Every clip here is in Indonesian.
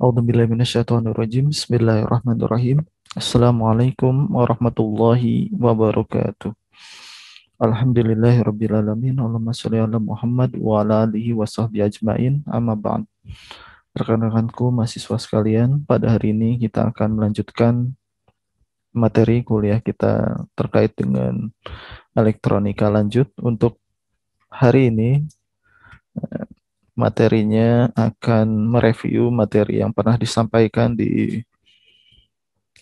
A'udzubillahiminasyaitonirrajim. Bismillahirrahmanirrahim. Assalamualaikum warahmatullahi wabarakatuh. Alhamdulillahirrabbilalamin. Allahumma sholli ala Muhammad wa ala alihi wa sahbihi ajmain. Amma ba'd. Rekan-rekanku mahasiswa sekalian, pada hari ini kita akan melanjutkan materi kuliah kita terkait dengan elektronika lanjut. Untuk hari ini materinya akan mereview materi yang pernah disampaikan di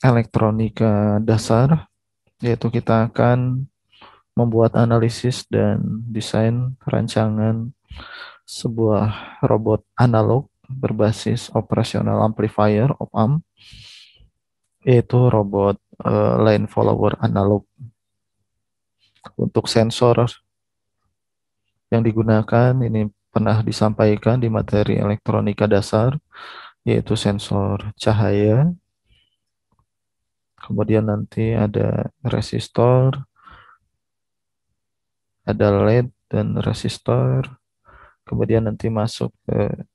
elektronika dasar, yaitu kita akan membuat analisis dan desain rancangan sebuah robot analog berbasis operasional amplifier (op-amp), yaitu robot line follower analog. Untuk sensor yang digunakan ini pernah disampaikan di materi elektronika dasar, yaitu sensor cahaya. Kemudian nanti ada resistor, ada LED dan resistor. Kemudian nanti masuk ke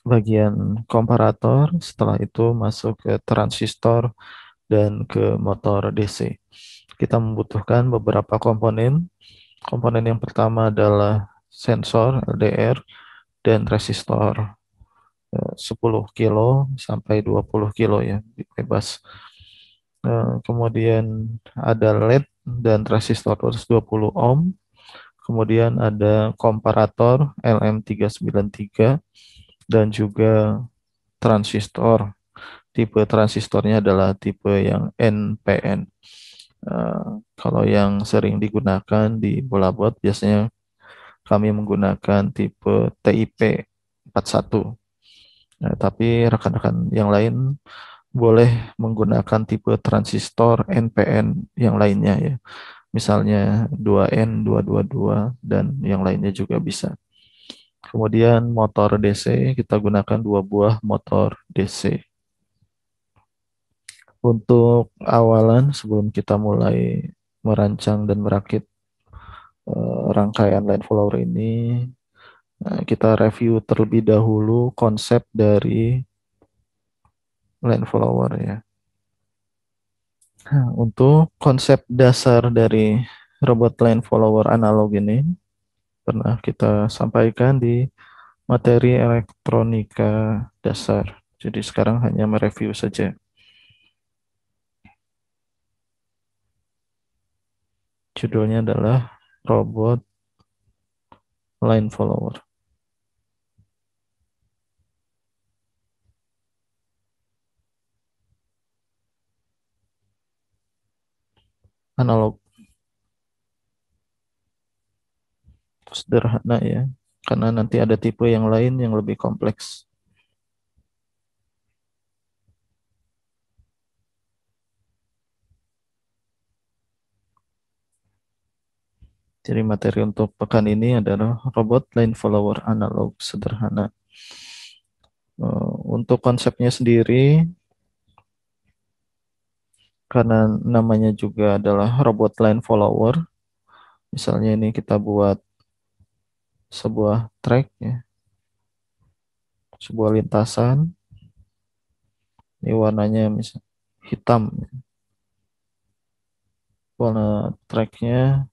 bagian komparator, setelah itu masuk ke transistor dan ke motor DC. Kita membutuhkan beberapa komponen. Komponen yang pertama adalah sensor LDR dan resistor 10 kilo sampai 20 kilo ya, bebas. Kemudian ada LED dan resistor 220 ohm. Kemudian ada komparator LM393 dan juga transistor. Tipe transistornya adalah tipe yang NPN. Kalau yang sering digunakan di bola board biasanya kami menggunakan tipe TIP 41. Nah, tapi rekan-rekan yang lain boleh menggunakan tipe transistor NPN yang lainnya ya. Misalnya 2N222 dan yang lainnya juga bisa. Kemudian motor DC, kita gunakan 2 buah motor DC. Untuk awalan sebelum kita mulai merancang dan merakit rangkaian line follower ini, kita review terlebih dahulu konsep dari line follower ya. Nah, untuk konsep dasar dari robot line follower analog ini pernah kita sampaikan di materi elektronika dasar. Jadi sekarang hanya mereview saja. Judulnya adalah robot line follower analog. Sederhana ya, karena nanti ada tipe yang lain yang lebih kompleks. Jadi materi untuk pekan ini adalah robot line follower analog sederhana. Untuk konsepnya sendiri, karena namanya juga adalah robot line follower, misalnya ini kita buat sebuah track ya, sebuah lintasan, ini warnanya misal hitam, warna tracknya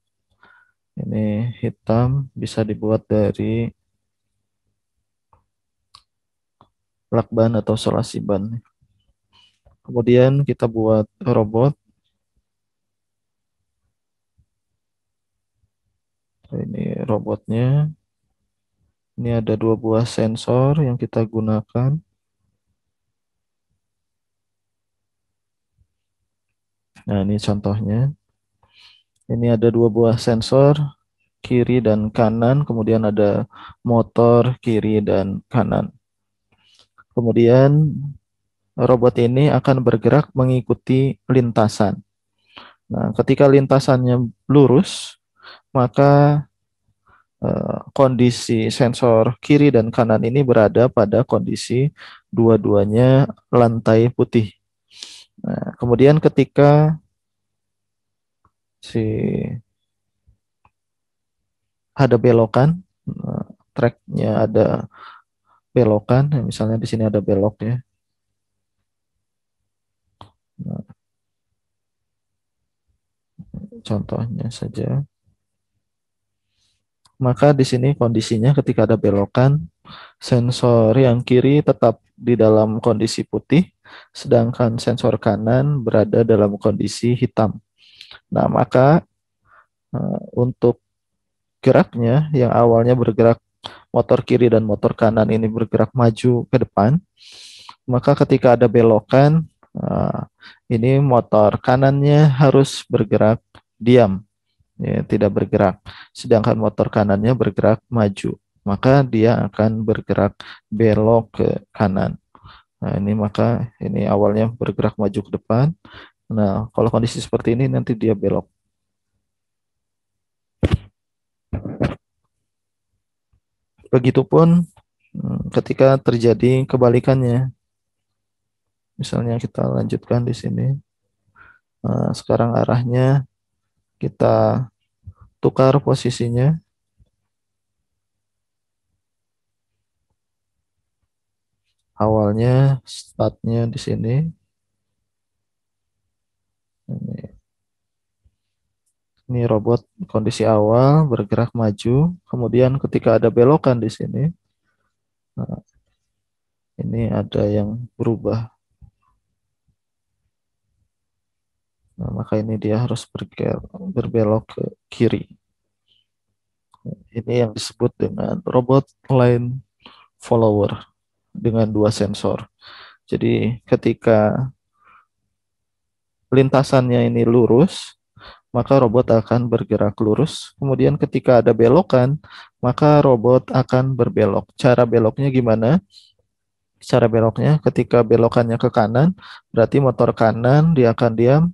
ini hitam, bisa dibuat dari lakban atau solasi ban. Kemudian kita buat robot. Ini robotnya. Ini ada 2 buah sensor yang kita gunakan. Nah, ini contohnya. Ini ada 2 buah sensor, kiri dan kanan. Kemudian ada motor kiri dan kanan. Kemudian robot ini akan bergerak mengikuti lintasan. Nah, ketika lintasannya lurus, maka kondisi sensor kiri dan kanan ini berada pada kondisi dua-duanya lantai putih. Nah, kemudian ketika si ada belokan, tracknya ada belokan, misalnya di sini ada beloknya. Nah, contohnya saja. Maka di sini kondisinya ketika ada belokan, sensor yang kiri tetap di dalam kondisi putih, sedangkan sensor kanan berada dalam kondisi hitam. Nah, maka untuk geraknya yang awalnya bergerak motor kiri dan motor kanan ini bergerak maju ke depan, maka ketika ada belokan, ini motor kanannya harus bergerak diam, ya, tidak bergerak. Sedangkan motor kanannya bergerak maju, maka dia akan bergerak belok ke kanan. Nah, ini maka ini awalnya bergerak maju ke depan. Nah, kalau kondisi seperti ini nanti dia belok. Begitupun ketika terjadi kebalikannya. Misalnya kita lanjutkan di sini. Sekarang arahnya kita tukar posisinya. Awalnya startnya di sini. Ini robot kondisi awal bergerak maju. Kemudian ketika ada belokan di sini, nah, ini ada yang berubah. Nah, maka ini dia harus berbelok ke kiri. Ini yang disebut dengan robot line follower dengan dua sensor. Jadi ketika lintasannya ini lurus, maka robot akan bergerak lurus. Kemudian ketika ada belokan, maka robot akan berbelok. Cara beloknya gimana? Cara beloknya ketika belokannya ke kanan, berarti motor kanan dia akan diam,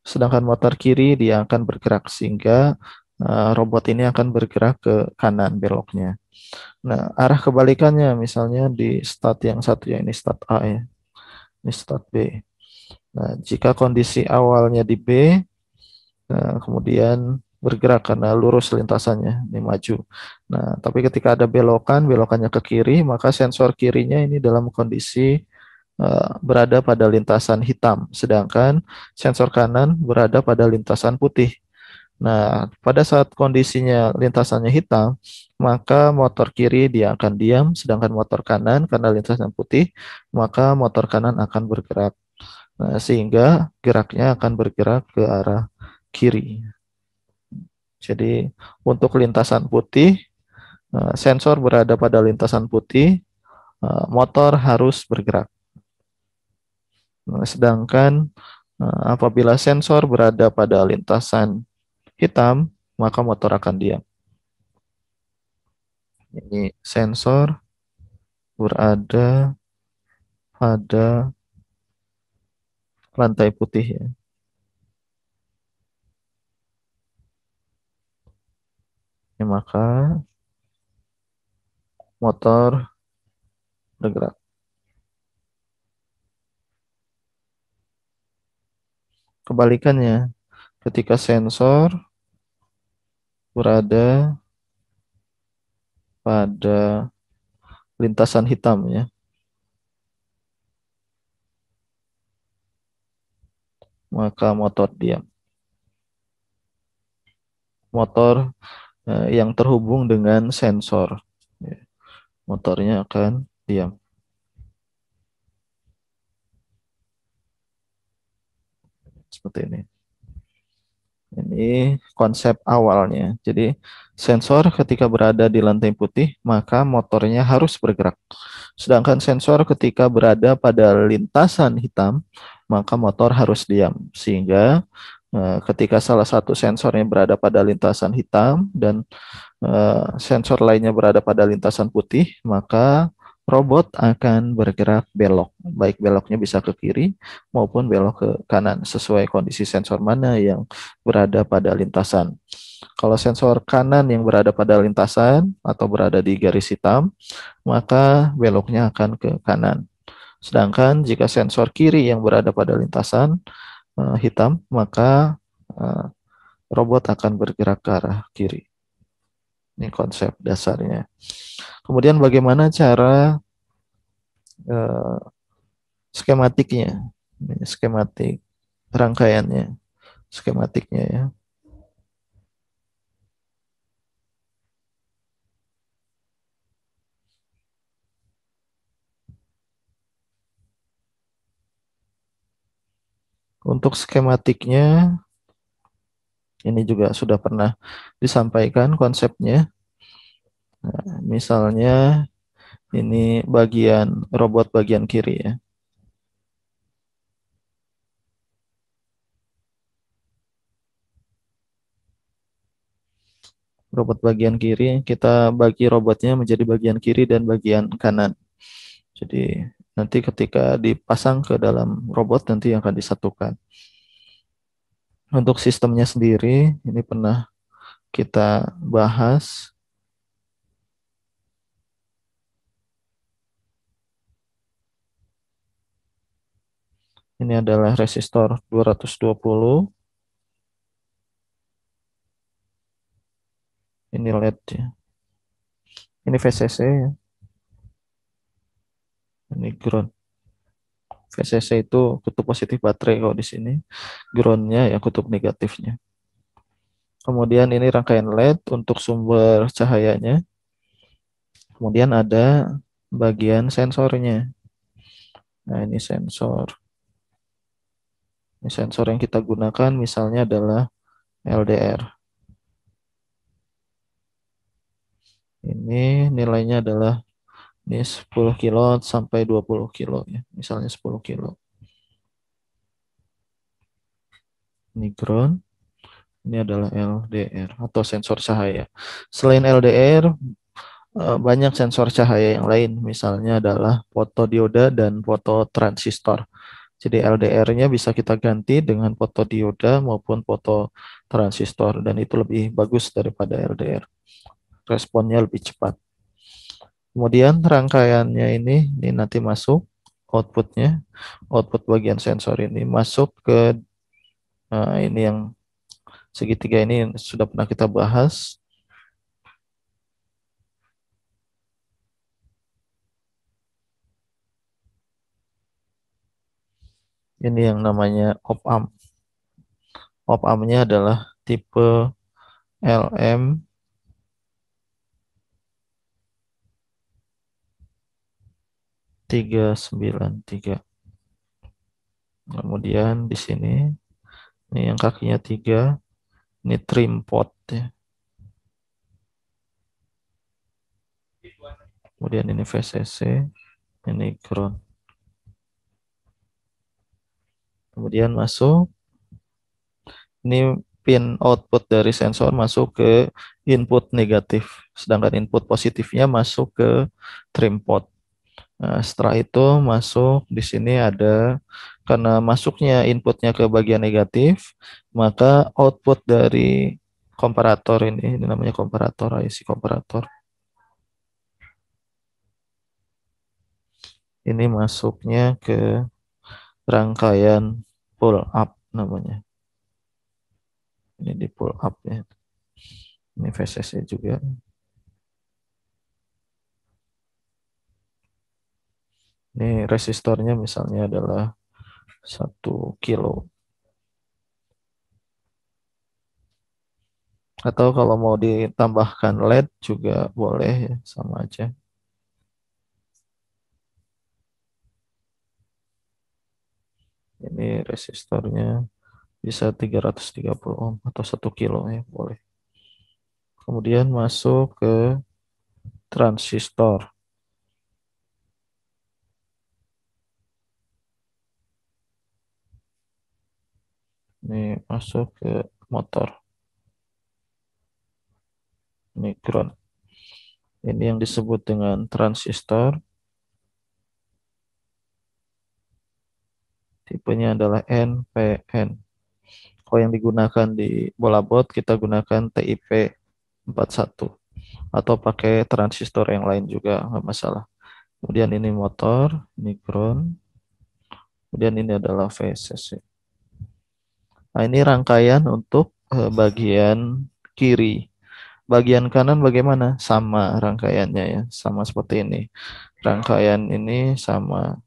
sedangkan motor kiri dia akan bergerak sehingga robot ini akan bergerak ke kanan beloknya. Nah, arah kebalikannya misalnya di start yang satu ya, ini start A ya, ini start B. Nah, jika kondisi awalnya di B, kemudian bergerak karena lurus lintasannya, ini maju. Nah, tapi ketika ada belokan, belokannya ke kiri, maka sensor kirinya ini dalam kondisi berada pada lintasan hitam, sedangkan sensor kanan berada pada lintasan putih. Nah, pada saat kondisinya lintasannya hitam, maka motor kiri dia akan diam, sedangkan motor kanan karena lintasan putih, maka motor kanan akan bergerak. Nah, sehingga geraknya akan bergerak ke arah kiri. Jadi untuk lintasan putih, sensor berada pada lintasan putih, motor harus bergerak. Nah, sedangkan apabila sensor berada pada lintasan hitam, maka motor akan diam. Ini sensor berada pada lantai putih ya. Ya, maka motor bergerak. Kebalikannya, ketika sensor berada pada lintasan hitam ya, maka motor diam. Motor yang terhubung dengan sensor, ya, motornya akan diam. Seperti ini. Ini konsep awalnya. Jadi sensor ketika berada di lantai putih, maka motornya harus bergerak. Sedangkan sensor ketika berada pada lintasan hitam, maka motor harus diam. Sehingga ketika salah satu sensornya berada pada lintasan hitam dan sensor lainnya berada pada lintasan putih, maka robot akan bergerak belok. Baik beloknya bisa ke kiri maupun belok ke kanan sesuai kondisi sensor mana yang berada pada lintasan. Kalau sensor kanan yang berada pada lintasan atau berada di garis hitam, maka beloknya akan ke kanan. Sedangkan jika sensor kiri yang berada pada lintasan hitam, maka robot akan bergerak ke arah kiri. Ini konsep dasarnya. Kemudian bagaimana cara eh, skematiknya, ini skematik rangkaiannya, skematiknya ya. Untuk skematiknya ini juga sudah pernah disampaikan konsepnya. Nah, misalnya ini bagian robot bagian kiri ya. Robot bagian kiri, kita bagi robotnya menjadi bagian kiri dan bagian kanan. Jadi nanti ketika dipasang ke dalam robot nanti yang akan disatukan. Untuk sistemnya sendiri, ini pernah kita bahas. Ini adalah resistor 220, ini LED ya. Ini VCC ya, ini ground. VCC itu kutub positif baterai kalau di sini. Groundnya ya kutub negatifnya. Kemudian ini rangkaian LED untuk sumber cahayanya. Kemudian ada bagian sensornya. Nah, ini sensor. Ini sensor yang kita gunakan misalnya adalah LDR. Ini nilainya adalah ini 10 kilo sampai 20 kilo ya. Misalnya 10 kilo. Ini ground. Ini adalah LDR atau sensor cahaya. Selain LDR, banyak sensor cahaya yang lain. Misalnya adalah fotodioda dan fototransistor. Jadi LDR-nya bisa kita ganti dengan fotodioda maupun fototransistor dan itu lebih bagus daripada LDR. Responnya lebih cepat. Kemudian rangkaiannya ini nanti masuk outputnya, output bagian sensor ini masuk ke ini yang segitiga ini sudah pernah kita bahas. Ini yang namanya op-amp. Op-ampnya adalah tipe LM 393. Kemudian di sini ini yang kakinya 3, ini trim pot ya. Kemudian ini VCC, ini ground. Kemudian masuk, ini pin output dari sensor masuk ke input negatif, sedangkan input positifnya masuk ke trim pot. Nah, setelah itu masuk di sini ada karena masuknya inputnya ke bagian negatif, maka output dari komparator ini namanya komparator, IC komparator. Ini masuknya ke rangkaian pull up namanya. Ini di pull up ya. Ini VCC juga. Ini resistornya misalnya adalah 1 kilo. Atau kalau mau ditambahkan LED juga boleh ya, sama aja. Ini resistornya bisa 330 ohm atau 1 kilo ya, boleh. Kemudian masuk ke transistor. Ini masuk ke motor. Ini ground. Ini yang disebut dengan transistor. Tipenya adalah NPN. Kalau yang digunakan di bolabot kita gunakan TIP 41 atau pakai transistor yang lain juga nggak masalah. Kemudian ini motor, ini ground. Kemudian ini adalah VCC. Nah, ini rangkaian untuk bagian kiri. Bagian kanan bagaimana? Sama rangkaiannya ya, sama seperti ini. Rangkaian ini sama.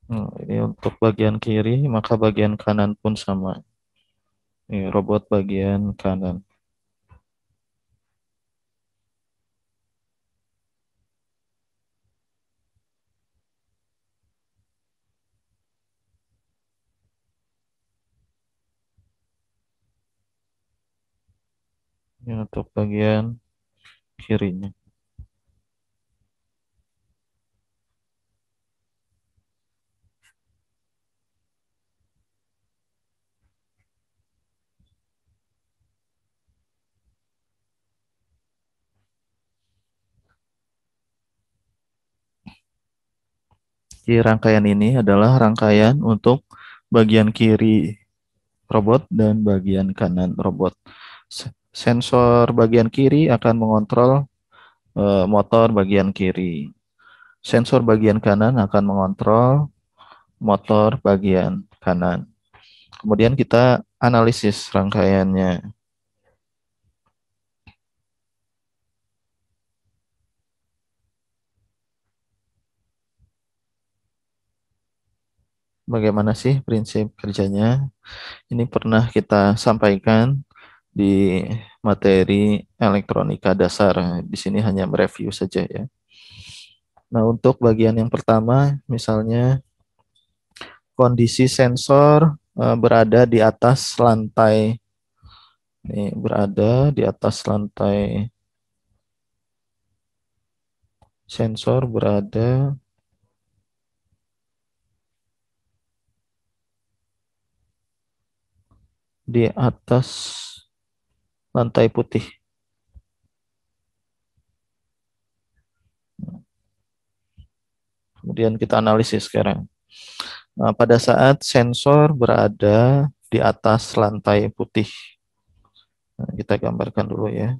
Ini untuk bagian kiri, maka bagian kanan pun sama. Ini robot bagian kanan. Ini untuk bagian kirinya. Di rangkaian ini adalah rangkaian untuk bagian kiri robot dan bagian kanan robot. Sensor bagian kiri akan mengontrol motor bagian kiri. Sensor bagian kanan akan mengontrol motor bagian kanan. Kemudian kita analisis rangkaiannya. Bagaimana sih prinsip kerjanya? Ini pernah kita sampaikan di materi elektronika dasar. Di sini hanya mereview saja ya. Nah, untuk bagian yang pertama, misalnya kondisi sensor berada di atas lantai. Ini berada di atas lantai. Sensor berada di atas lantai putih. Kemudian kita analisis sekarang. Nah, pada saat sensor berada di atas lantai putih, nah, kita gambarkan dulu ya.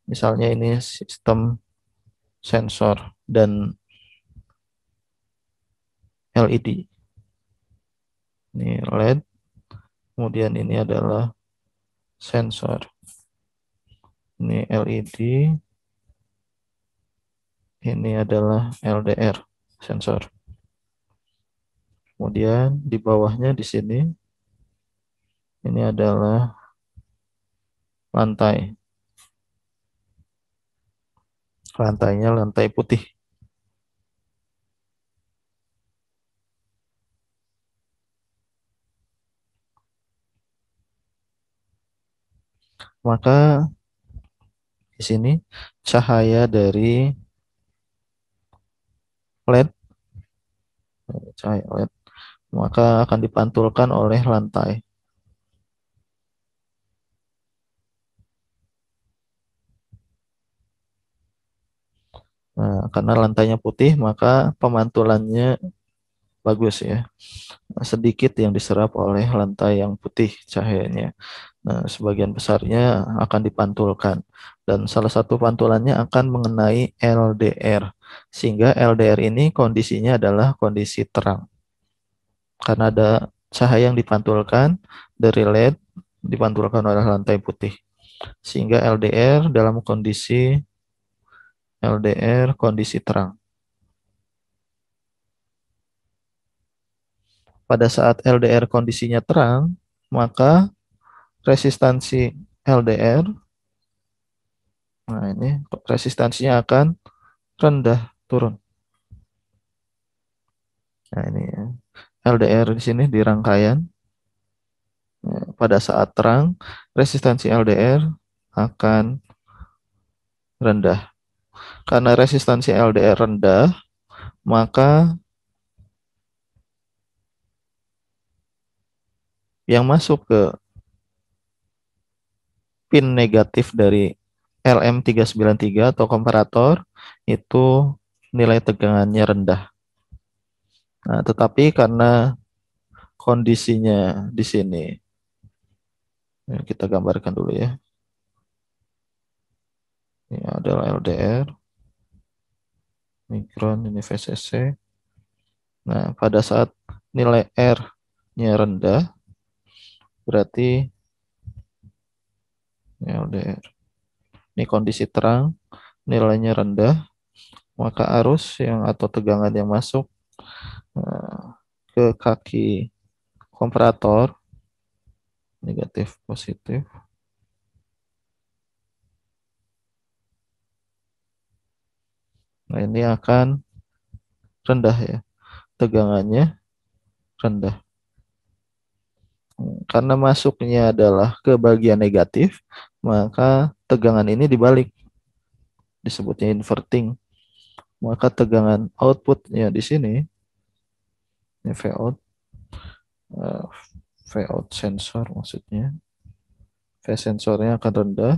Misalnya ini sistem sensor dan LED. Ini LED, kemudian ini adalah sensor. Ini LED, ini adalah LDR sensor. Kemudian di bawahnya di sini ini adalah lantai. Lantainya lantai putih. Maka di sini cahaya dari LED, cahaya LED, maka akan dipantulkan oleh lantai. Nah, karena lantainya putih, maka pemantulannya bagus ya. Sedikit yang diserap oleh lantai yang putih cahayanya. Nah, sebagian besarnya akan dipantulkan. Dan salah satu pantulannya akan mengenai LDR. Sehingga LDR ini kondisinya adalah kondisi terang. Karena ada cahaya yang dipantulkan dari LED, dipantulkan oleh lantai putih. Sehingga LDR kondisi terang. Pada saat LDR kondisinya terang, maka resistansi LDR, nah ini resistansinya akan rendah, turun. Nah ini ya. LDR di sini di rangkaian. Pada saat terang, resistansi LDR akan rendah. Karena resistansi LDR rendah, maka yang masuk ke pin negatif dari LM393 atau komparator itu nilai tegangannya rendah. Nah, tetapi karena kondisinya di sini Ya, kita gambarkan dulu ya. Ini adalah LDR, mikron, ini VCC. Nah, pada saat nilai R-nya rendah, berarti ini LDR. Ini kondisi terang, nilainya rendah, maka arus yang atau tegangan yang masuk eh, ke kaki komparator, negatif positif. Nah, ini akan rendah ya, tegangannya rendah. Karena masuknya adalah ke bagian negatif, maka tegangan ini dibalik, disebutnya inverting. Maka tegangan outputnya di sini, ini Vout, eh, Vout sensor maksudnya, V sensornya akan rendah.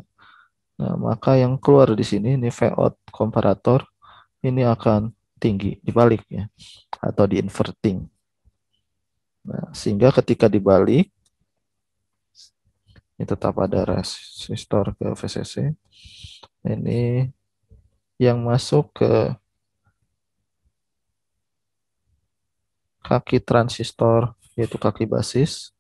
Nah, maka yang keluar di sini, ini Vout komparator, ini akan tinggi, dibalik ya, atau di inverting. Nah, sehingga ketika dibalik, ini tetap ada resistor ke VCC. Ini yang masuk ke kaki transistor, yaitu kaki basis.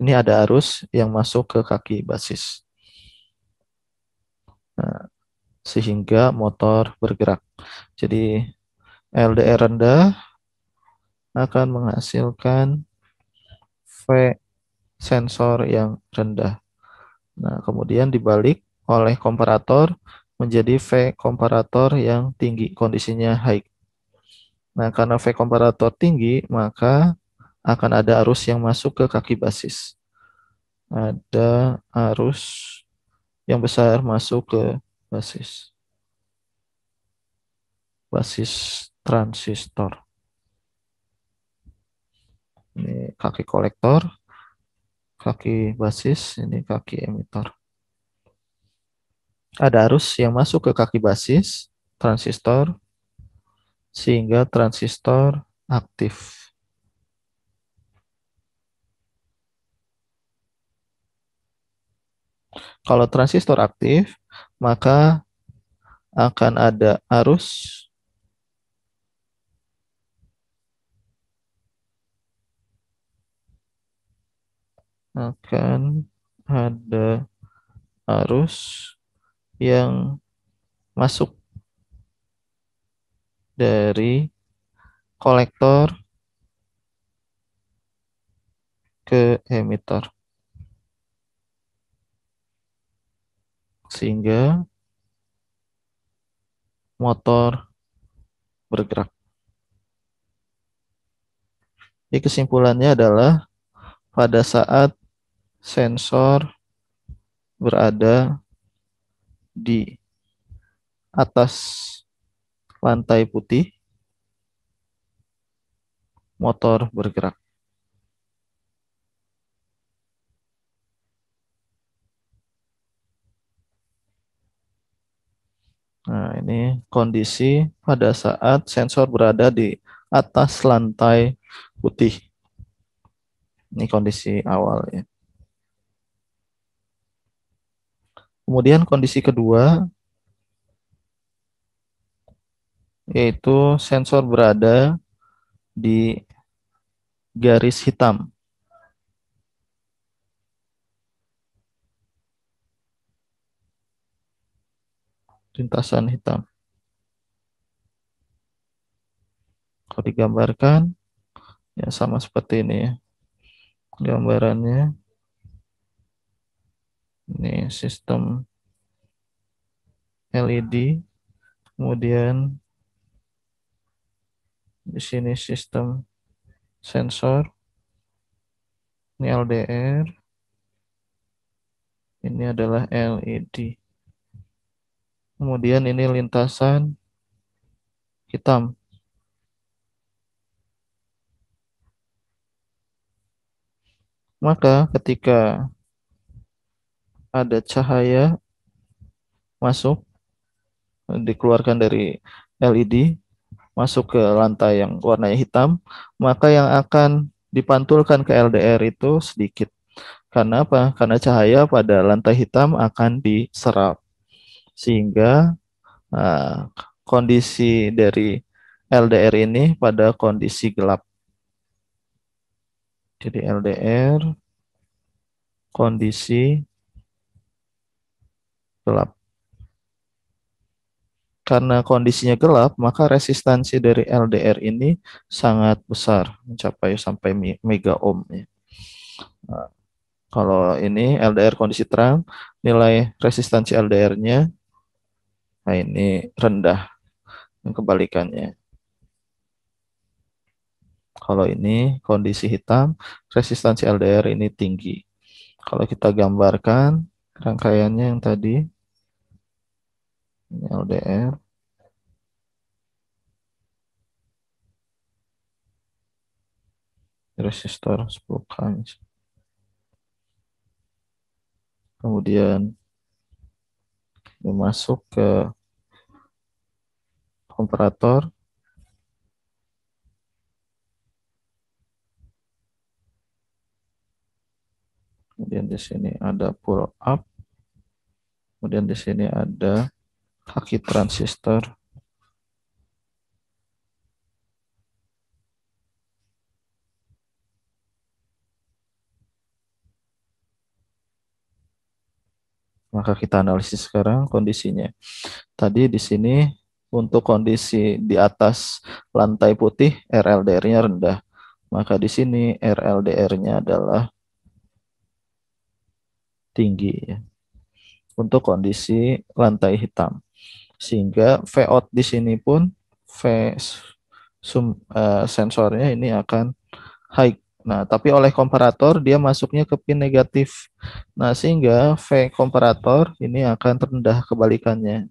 Ini ada arus yang masuk ke kaki basis. Nah, sehingga motor bergerak. Jadi LDR rendah akan menghasilkan V sensor yang rendah. Nah, kemudian dibalik oleh komparator menjadi V komparator yang tinggi, kondisinya high. Nah, karena V komparator tinggi, maka akan ada arus yang masuk ke kaki basis. Ada arus yang besar masuk ke basis. Basis transistor. Ini kaki kolektor, kaki basis, ini kaki emitor. Ada arus yang masuk ke kaki basis transistor sehingga transistor aktif. Kalau transistor aktif, maka akan ada arus akan ada arus yang masuk dari kolektor ke emitor sehingga motor bergerak. Jadi kesimpulannya adalah pada saat sensor berada di atas lantai putih, motor bergerak. Nah, ini kondisi pada saat sensor berada di atas lantai putih. Ini kondisi awal ya. Kemudian kondisi kedua yaitu sensor berada di garis hitam. Lintasan hitam. Kalau digambarkan ya sama seperti ini ya. Gambarannya ini sistem LED, kemudian di sini sistem sensor, ini LDR, ini adalah LED. Kemudian ini lintasan hitam. Maka ketika ada cahaya masuk, dikeluarkan dari LED, masuk ke lantai yang warnanya hitam, maka yang akan dipantulkan ke LDR itu sedikit. Karena apa? Karena cahaya pada lantai hitam akan diserap. Sehingga kondisi dari LDR ini pada kondisi gelap. Jadi LDR kondisi gelap. Karena kondisinya gelap, maka resistansi dari LDR ini sangat besar, mencapai sampai mega ohm. Nah, kalau ini LDR kondisi terang, nilai resistansi LDR-nya, nah ini rendah, yang kebalikannya. Kalau ini kondisi hitam, resistansi LDR ini tinggi. Kalau kita gambarkan rangkaiannya yang tadi, ini LDR, resistor 10 kali. Kemudian masuk ke komparator. Kemudian di sini ada pull up. Kemudian di sini ada kaki transistor. Maka kita analisis sekarang kondisinya. Tadi di sini untuk kondisi di atas lantai putih RLDR-nya rendah. Maka di sini RLDR-nya adalah tinggi ya. Untuk kondisi lantai hitam. Sehingga V out di sini pun sensornya ini akan high. Nah, tapi oleh komparator dia masuknya ke pin negatif. Nah, sehingga V komparator ini akan rendah kebalikannya.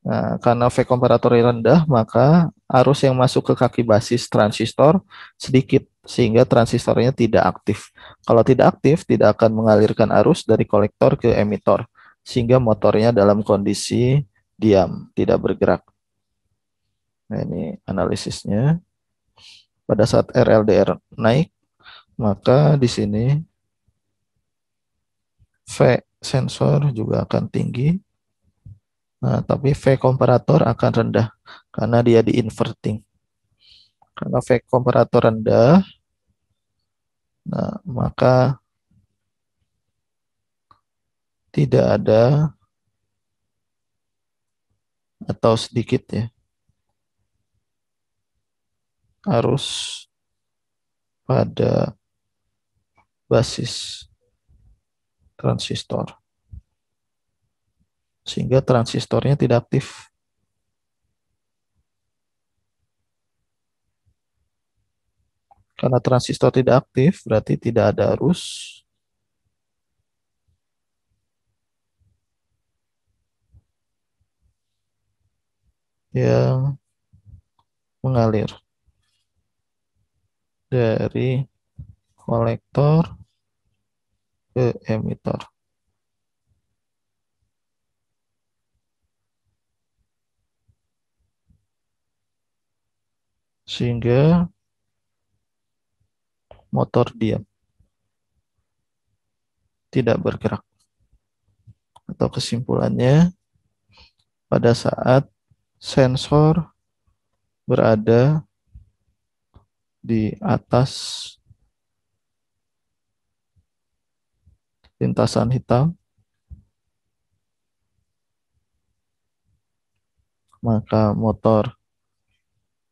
Nah, karena V komparator rendah, maka arus yang masuk ke kaki basis transistor sedikit, sehingga transistornya tidak aktif. Kalau tidak aktif, tidak akan mengalirkan arus dari kolektor ke emitor, sehingga motornya dalam kondisi diam, tidak bergerak. Nah, ini analisisnya. Pada saat RLDR naik, maka di sini V sensor juga akan tinggi. Nah, tapi V komparator akan rendah karena dia di inverting. Karena V komparator rendah, nah, maka tidak ada atau sedikit ya arus pada basis transistor. Sehingga transistornya tidak aktif. Karena transistor tidak aktif, berarti tidak ada arus yang mengalir dari kolektor ke emitor. Sehingga motor diam, tidak bergerak. Atau kesimpulannya, pada saat sensor berada di atas lintasan hitam, maka motor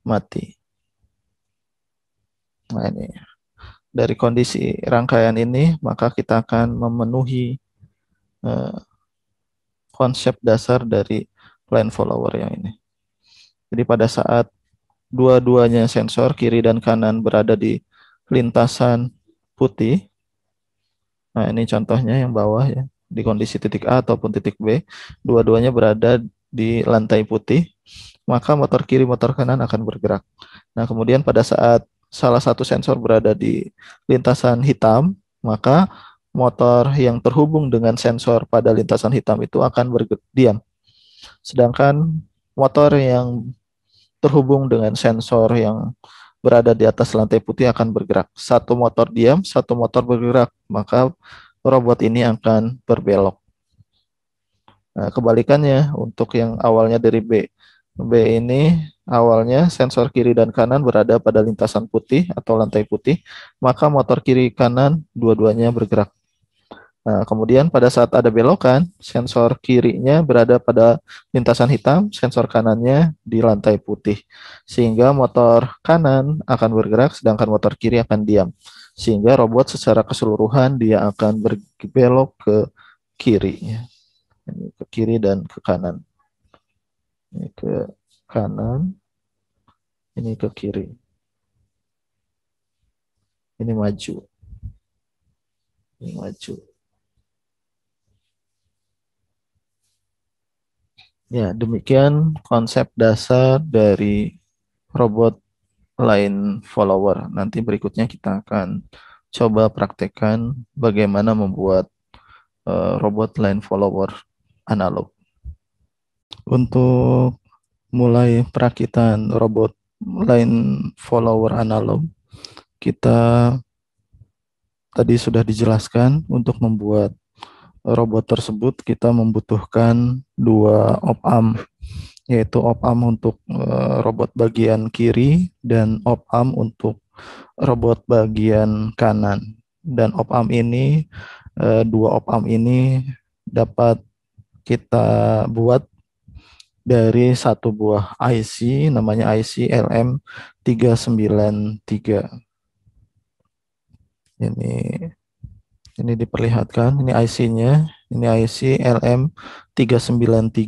mati. Nah, ini dari kondisi rangkaian ini, maka kita akan memenuhi konsep dasar dari line follower yang ini. Jadi pada saat dua-duanya sensor kiri dan kanan berada di lintasan putih, nah ini contohnya yang bawah ya, di kondisi titik A ataupun titik B, dua-duanya berada di lantai putih, maka motor kiri, motor kanan akan bergerak. Nah, kemudian pada saat salah satu sensor berada di lintasan hitam, maka motor yang terhubung dengan sensor pada lintasan hitam itu akan berdiam. Sedangkan motor yang terhubung dengan sensor yang berada di atas lantai putih akan bergerak. Satu motor diam, satu motor bergerak, maka robot ini akan berbelok. Nah, kebalikannya untuk yang awalnya dari B. B ini awalnya sensor kiri dan kanan berada pada lintasan putih atau lantai putih, maka motor kiri kanan dua-duanya bergerak. Nah, kemudian pada saat ada belokan, sensor kirinya berada pada lintasan hitam, sensor kanannya di lantai putih. Sehingga motor kanan akan bergerak, sedangkan motor kiri akan diam. Sehingga robot secara keseluruhan dia akan berbelok ke kiri. Ini ke kiri dan ke kanan. Ini ke kanan, ini ke kiri. Ini maju, ini maju. Ya, demikian konsep dasar dari robot line follower. Nanti berikutnya kita akan coba praktekkan bagaimana membuat robot line follower analog. Untuk mulai perakitan robot line follower analog, kita tadi sudah dijelaskan untuk membuat robot tersebut kita membutuhkan dua op-amp, yaitu op-amp untuk robot bagian kiri dan op-amp untuk robot bagian kanan. Dan op-amp ini, dua op-amp ini dapat kita buat dari satu buah IC, namanya IC LM393. Ini diperlihatkan, ini IC-nya, ini IC LM393.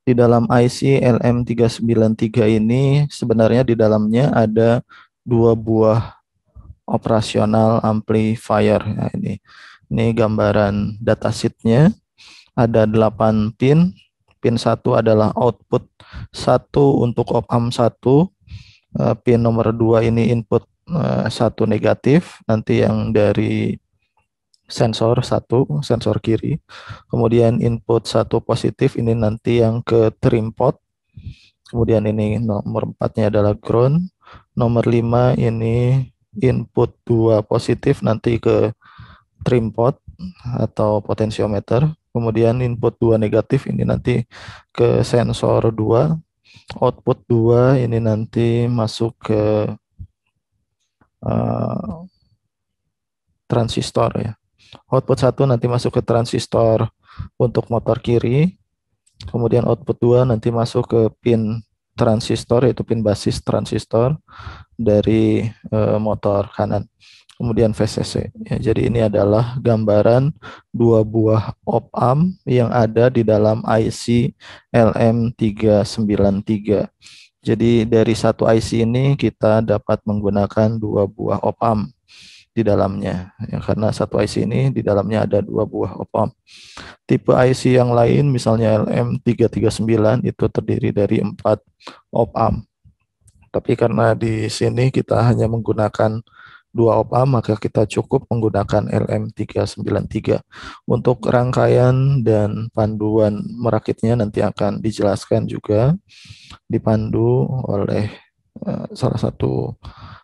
Di dalam IC LM393 ini sebenarnya di dalamnya ada dua buah operasional amplifier. Nah, ini gambaran datasheet-nya. Ada 8 pin. Pin 1 adalah output 1 untuk op-amp 1. Pin nomor 2 ini input 1 negatif. Nanti yang dari sensor 1, sensor kiri. Kemudian input 1 positif, ini nanti yang ke trim pot. Kemudian ini nomor 4-nya adalah ground. Nomor 5 ini input 2 positif nanti ke trim pot atau potensiometer. Kemudian input 2 negatif ini nanti ke sensor 2. Output 2 ini nanti masuk ke transistor ya. Output 1 nanti masuk ke transistor untuk motor kiri. Kemudian output 2 nanti masuk ke pin transistor, yaitu pin basis transistor dari motor kanan. Kemudian VCC. Ya, jadi ini adalah gambaran dua buah op-amp yang ada di dalam IC LM393. Jadi dari satu IC ini kita dapat menggunakan dua buah op-amp di dalamnya. Ya, karena satu IC ini di dalamnya ada dua buah op-amp. Tipe IC yang lain misalnya LM339 itu terdiri dari 4 op-amp. Tapi karena di sini kita hanya menggunakan dua op-amp, maka kita cukup menggunakan LM393. Untuk rangkaian dan panduan merakitnya nanti akan dijelaskan juga, dipandu oleh salah satu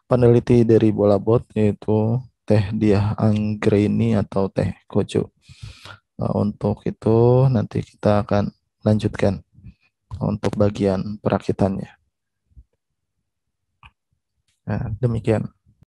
peneliti dari Bolabot, yaitu Teh Diah Anggraini atau Teh Kojo. Untuk itu nanti kita akan lanjutkan untuk bagian perakitannya. Nah, demikian.